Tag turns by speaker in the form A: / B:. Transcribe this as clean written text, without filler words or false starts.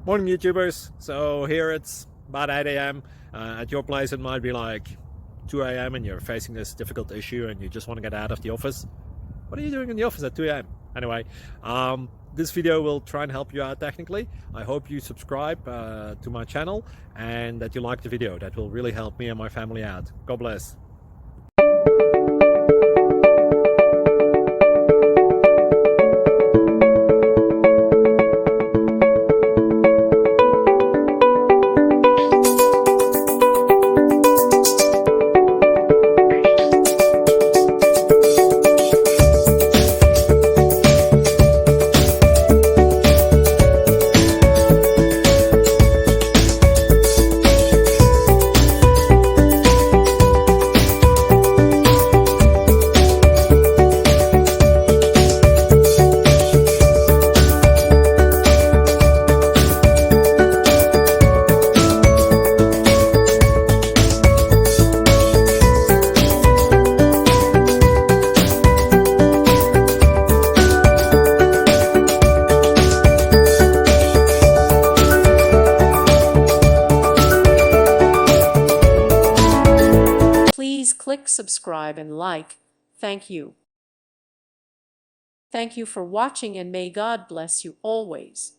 A: Morning YouTubers. So here it's about 8 a.m. At your place it might be like 2 a.m. and you're facing this difficult issue and you just want to get out of the office. What are you doing in the office at 2 a.m.? Anyway, this video will try and help you out technically. I hope you subscribe to my channel and that you like the video. That will really help me and my family out. God bless.
B: Please click subscribe and like. Thank you. Thank you for watching and may God bless you always.